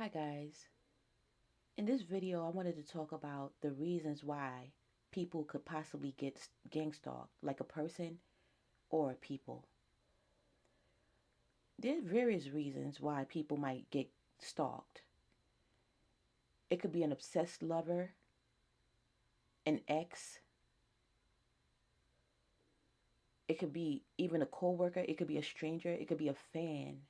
Hi guys. In this video I wanted to talk about the reasons why people could possibly get gang stalked, like a person or people. There's various reasons why people might get stalked. It could be an obsessed lover, an ex, it could be even a coworker, it could be a stranger, it could be a fan.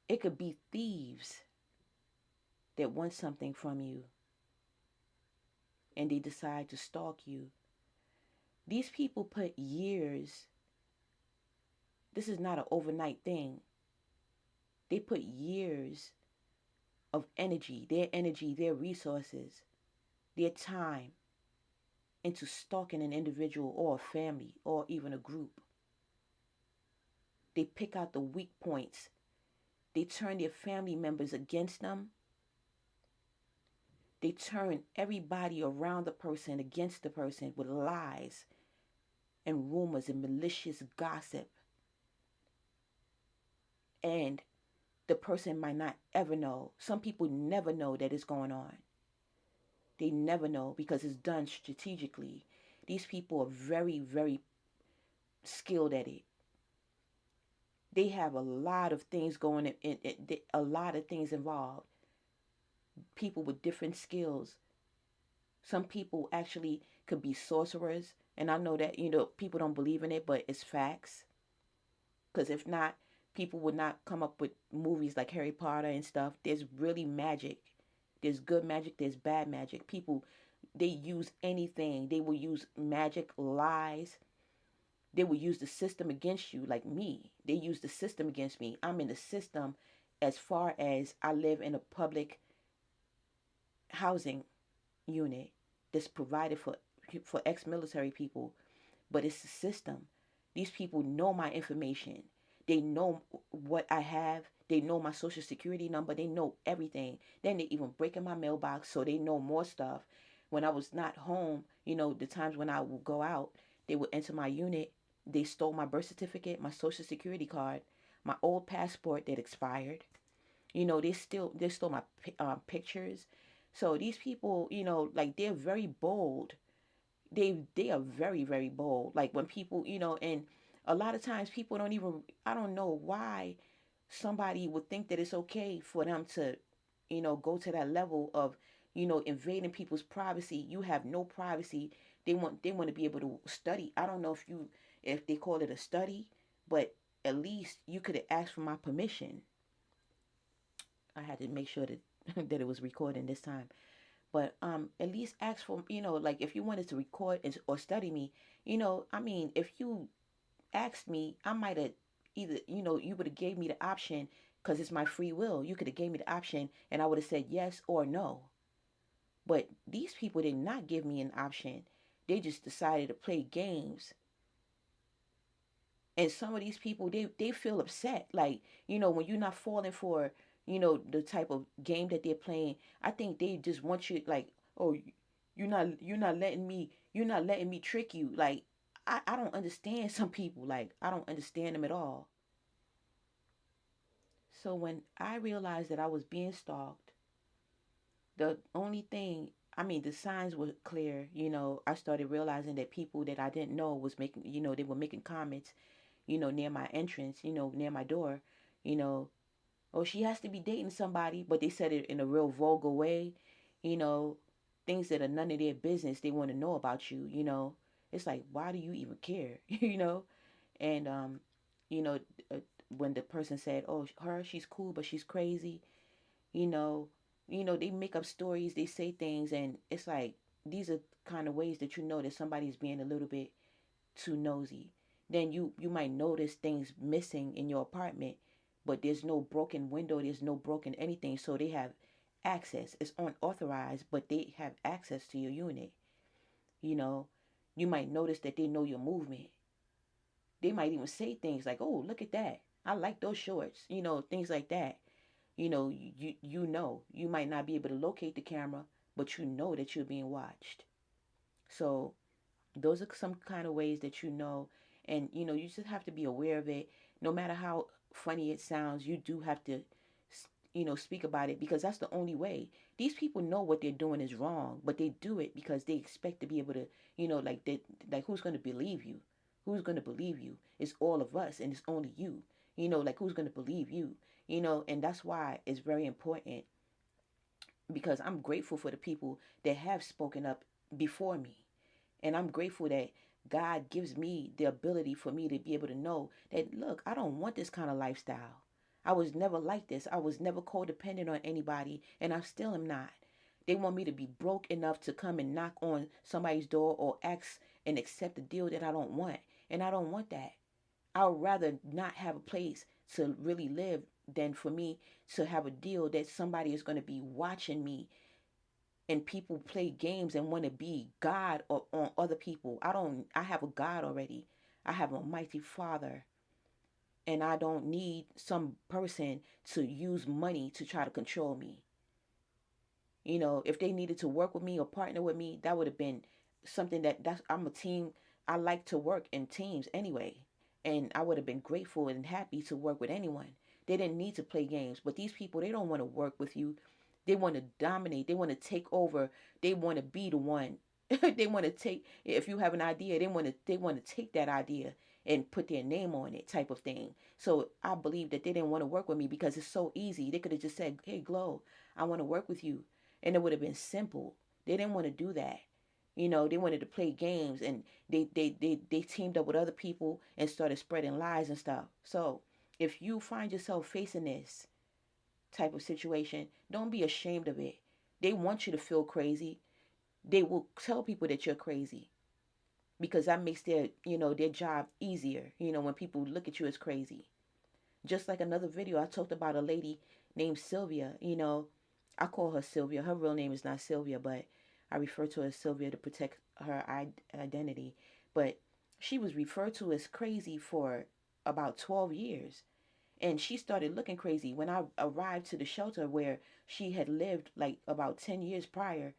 It could be thieves that want something from you and they decide to stalk you. These people put years. This is not an overnight thing. They put years of energy, their resources, their time into stalking an individual or a family or even a group. They pick out the weak points. They turn their family members against them. They turn everybody around the person against the person with lies and rumors and malicious gossip. And the person might not ever know. Some people never know that it's going on. They never know because it's done strategically. These people are very, very skilled at it. They have a lot of things going a lot of things involved. People with different skills. Some people actually could be sorcerers. And I know that, people don't believe in it, but it's facts. Because if not, people would not come up with movies like Harry Potter and stuff. There's really magic. There's good magic, there's bad magic. People, they use anything. They will use magic, lies. They will use the system against you, like me. They use the system against me. I'm in the system as far as I live in a public housing unit that's provided for ex-military people, but it's the system. These people know my information. They know what I have. They know my social security number. They know everything. Then they even break in my mailbox so they know more stuff. When I was not home, the times when I would go out, they would enter my unit. They stole my birth certificate, my social security card, my old passport that expired. They stole my pictures. So these people, like they're very bold. They are very, very bold. Like when people, and a lot of times people don't even, I don't know why somebody would think that it's okay for them to, go to that level of, invading people's privacy. You have no privacy. They want to be able to study. I don't know if they call it a study, but at least you could have asked for my permission. I had to make sure that that it was recording this time. But at least ask for, like if you wanted to record or study me, I mean, if you asked me, I might have either, you would have gave me the option because it's my free will. You could have gave me the option and I would have said yes or no. But these people did not give me an option. They just decided to play games. And some of these people, they feel upset. Like, when you're not falling for, the type of game that they're playing, I think they just want you like, oh, you're not letting me trick you. Like, I don't understand some people. Like, I don't understand them at all. So when I realized that I was being stalked, the only thing, I mean, the signs were clear. I started realizing that people that I didn't know was making, they were making comments, near my entrance, near my door, you know, oh, she has to be dating somebody, but they said it in a real vulgar way, you know, things that are none of their business. They want to know about you. It's like, why do you even care, And, you know, uh, when the person said, oh, she's cool, but she's crazy, you know, they make up stories, they say things, and it's like, these are kind of ways that that somebody's being a little bit too nosy. Then you might notice things missing in your apartment, but there's no broken window, there's no broken anything, so they have access. It's unauthorized, but they have access to your unit. You know, you might notice that they know your movement. They might even say things like, "Oh, look at that. I like those shorts." Things like that. You might not be able to locate the camera, but you know that you're being watched. So those are some kind of ways that and you just have to be aware of it. No matter how funny it sounds, you do have to speak about it, because that's the only way. These people know what they're doing is wrong, but they do it because they expect to be able to, like they, like, who's going to believe you? Who's going to believe you? It's all of us, and it's only you. Like, who's going to believe you? And that's why it's very important, because I'm grateful for the people that have spoken up before me. And I'm grateful that God gives me the ability for me to be able to know that, look, I don't want this kind of lifestyle. I was never like this. I was never codependent on anybody, and I still am not. They want me to be broke enough to come and knock on somebody's door or ask and accept a deal that I don't want. And I don't want that. I would rather not have a place to really live than for me to have a deal that somebody is going to be watching me, and people play games and want to be God or on other people. I have a God already. I have a mighty Father, and I don't need some person to use money to try to control me. If they needed to work with me or partner with me, that would have been something that's I'm a team. I like to work in teams anyway. And I would have been grateful and happy to work with anyone. They didn't need to play games, but these people, they don't want to work with you. They want to dominate. They want to take over. They want to be the one. They want to take, if you have an idea, they want to take that idea and put their name on it, type of thing. So I believe that they didn't want to work with me because it's so easy. They could have just said, "Hey, Glow, I want to work with you," and it would have been simple. They didn't want to do that. They wanted to play games, and they teamed up with other people and started spreading lies and stuff. So if you find yourself facing this type of situation, don't be ashamed of it. They want you to feel crazy. They will tell people that you're crazy, because that makes their job easier, when people look at you as crazy. Just like another video, I talked about a lady named Sylvia. I call her Sylvia. Her real name is not Sylvia, but I refer to her as Sylvia to protect her identity. But she was referred to as crazy for about 12 years. And she started looking crazy when I arrived to the shelter where she had lived like about 10 years prior.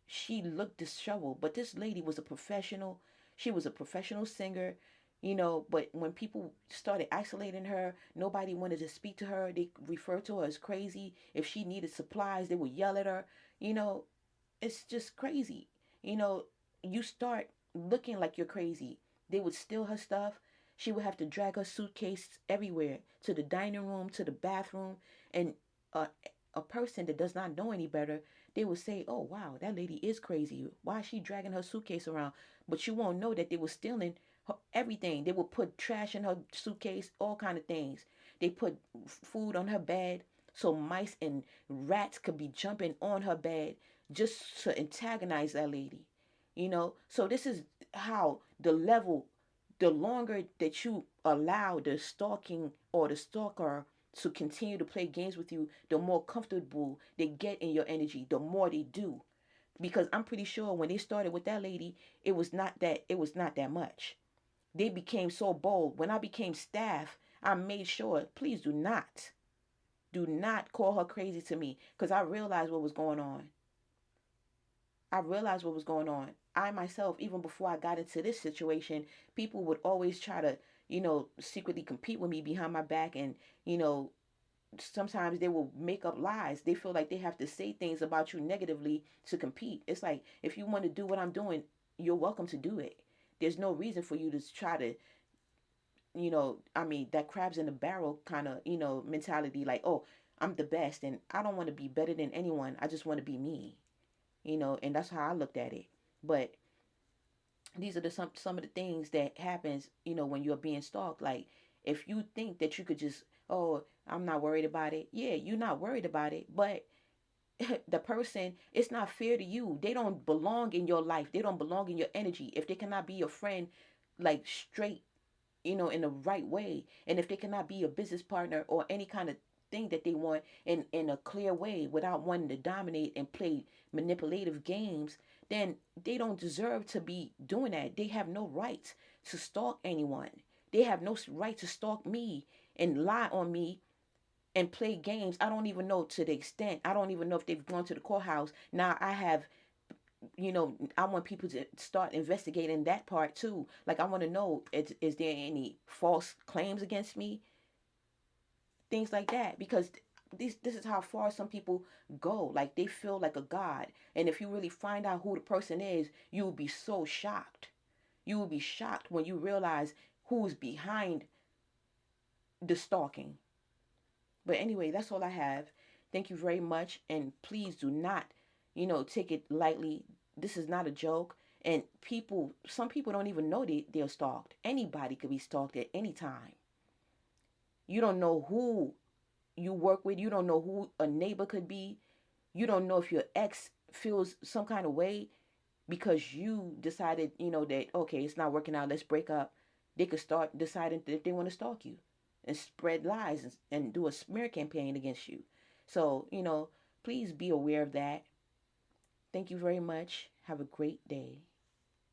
She looked disheveled, but this lady was a professional. She was a professional singer, but when people started isolating her, nobody wanted to speak to her. They referred to her as crazy. If she needed supplies, they would yell at her. you know it's just crazy. you know you start looking like you're crazy. They would steal her stuff. She would have to drag her suitcase everywhere, to the dining room, to the bathroom. And a, a person that does not know any better, they would say, "Oh wow, that lady is crazy. Why is she dragging her suitcase around?" But you won't know that they were stealing everything. They would put trash in her suitcase, all kind of things. They put food on her bed so mice and rats could be jumping on her bed, just to antagonize that lady. So this is how the level, the longer that you allow the stalking or the stalker to continue to play games with you, the more comfortable they get in your energy, the more they do. Because I'm pretty sure when they started with that lady, it was not that much. They became so bold. When I became staff, I made sure, please do not call her crazy to me, because I realized what was going on. I realized what was going on. I myself, even before I got into this situation, people would always try to, secretly compete with me behind my back. And, you know, sometimes they will make up lies. They feel like they have to say things about you negatively to compete. It's like, if you want to do what I'm doing, you're welcome to do it. There's no reason for you to try to, I mean, that crabs in the barrel kind of, mentality, like, oh, I'm the best and I don't want to be better than anyone. I just want to be me, and that's how I looked at it. But these are some of the things that happens, when you're being stalked. Like, if you think that you could just, oh, I'm not worried about it. Yeah, you're not worried about it, but the person, it's not fair to you. They don't belong in your life. They don't belong in your energy. If they cannot be your friend, like, straight, in the right way. And if they cannot be a business partner or any kind of thing that they want in a clear way without wanting to dominate and play manipulative games, then they don't deserve to be doing that. They have no right to stalk anyone. They have no right to stalk me and lie on me and play games. I don't even know to the extent. I don't even know if they've gone to the courthouse. Now I have, I want people to start investigating that part too. Like, I want to know, is there any false claims against me? Things like that. Because this is how far some people go. Like they feel like a god. And if you really find out who the person is, you will be so shocked. You will be shocked when you realize who's behind the stalking. But anyway, that's all I have. Thank you very much. And please do not, take it lightly. This is not a joke. And some people don't even know they're stalked. Anybody could be stalked at any time. You don't know who you work with. You don't know who a neighbor could be. You don't know if your ex feels some kind of way because you decided, that, okay, it's not working out, let's break up. They could start deciding that they want to stalk you and spread lies and do a smear campaign against you. So, please be aware of that. Thank you very much. Have a great day.